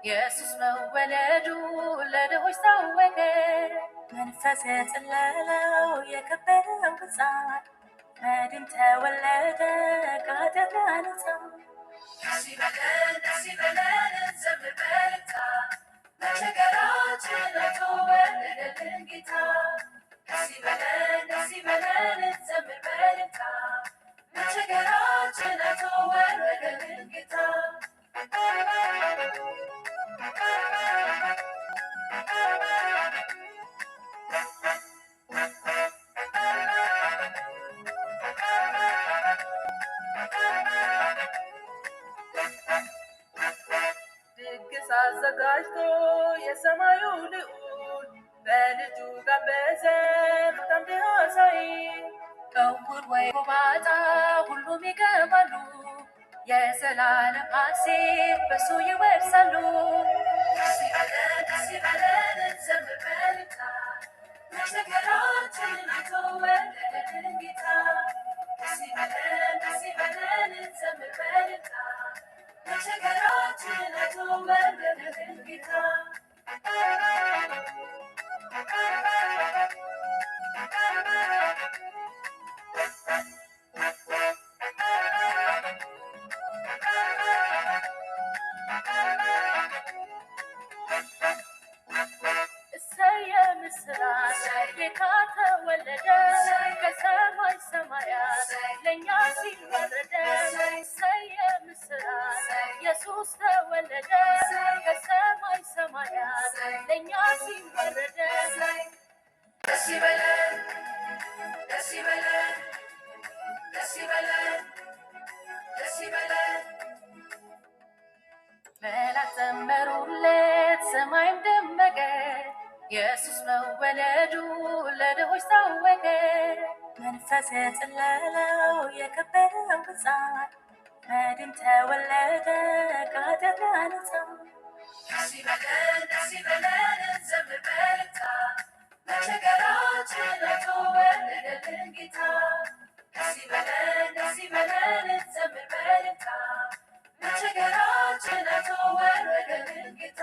ኢየሱስ መወለዱ ለድሆች ታወቀ። መንፈስ የጸለለው የከበረው ሕፃን መድን ተወለደ ከኃጢአት ሊያነጻ። ደስ ይበለን ደስ ይበለን እንዘምር በእልልታ መቸገራችን አይቶ ወለደልን ጌታ። ደስ ይበለን ደስ ይበለን እንዘምር በእልልታ መቸገራችን አይቶ ወለደልን ጌታ። ድግስ አዘጋጅቶ የሰማዩ ልዑል በልጁ ጋበዘ በጣም ደሳይ። ዕውር ወይ ጎባጣ ሁሉም ይገባሉ፣ የዘላለም ሐሴት በሱ ይወርሳሉ። ደስ ይበለን ደስ ይበለን እንዘምር በእልልታ መቸገራችንን አይቶ ወለደልን ጌታ። ደስ ይበለን ደስ ይበለን እንዘምር በእልልታ መቸገራችንን አይቶ ወለደልን ጌታ። ምስራች ጌታ ተወለደ ከሰማይ ሰማያት ለእኛ ሲል ወረደ። እሰየ ምስራች ኢየሱስ ተወለደ ከሰማይ ሰማያት ለእኛ ሲል ወረደ። ደስ ይበለን ደስ ይበለን ደስ ይበለን ደስ ይበለን። መላእክት ዘመሩለት ሰማይም ደመቀ፣ ኢየሱስ መወለዱ ለድሆች ታወቀ። መንፈስ የጸለለው የከበረው ሕፃን መድን ተወለደ ከኃጢአት ሊያነጻ። ደስ ይበለን እንዘምር በእልልታ መቸገራችንን አይቶ ወለደልን ጌታ። ደስ ይበለን እንዘምር በእልልታ መቸገራችንን አይቶ ወለደልን ጌታ።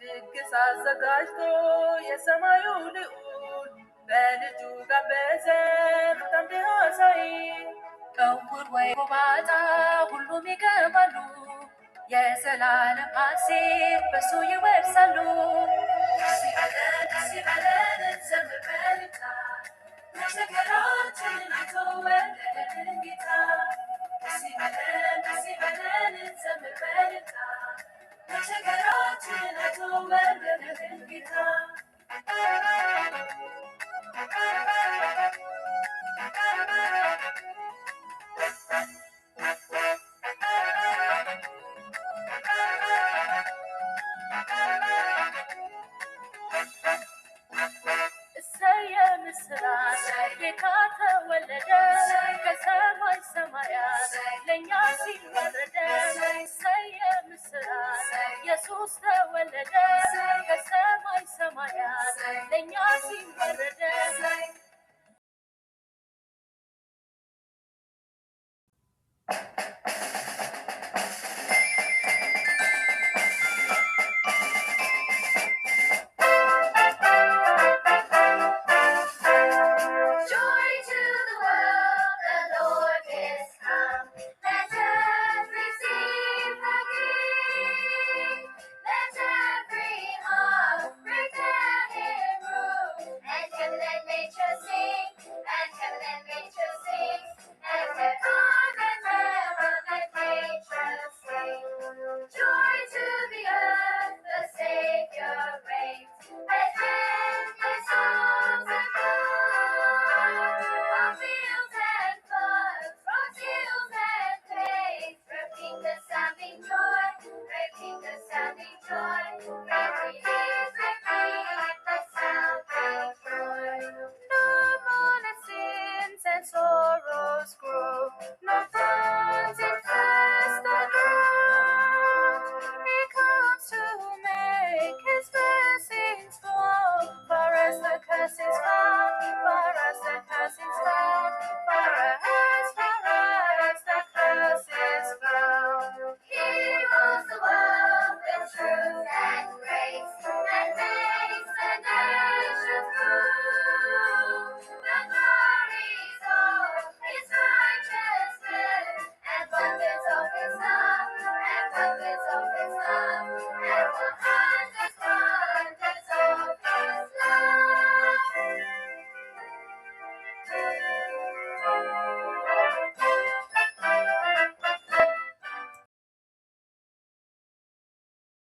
ድግስ አዘጋጅቶ የሰማዩ ልዑል በልጁ ጋበዘ በጣም ደሳይ። ዕውር ወይ ጎባጣ ሁሉም ይገባሉ፣ የዘላለም ሐሴት በሱ ይወርሳሉ። ደስ ይበለን እንዘምር በእልልታ መቸገራችንን አይቶ ወለደልን ጌታ። ደስ ይበለን እንዘምር በእልልታ መቸገራችንን አይቶ ወለደልን ጌታ። እሰየ ምስራች ጌታ ተወለደ ከሰማይ ሰማያት ለእኛ ሲል ወረደ። እሰየ ምስራች ኢየሱስ ተወለደ ከሰማይ ሰማያት ለእኛ ሲል ወረደ። sorrows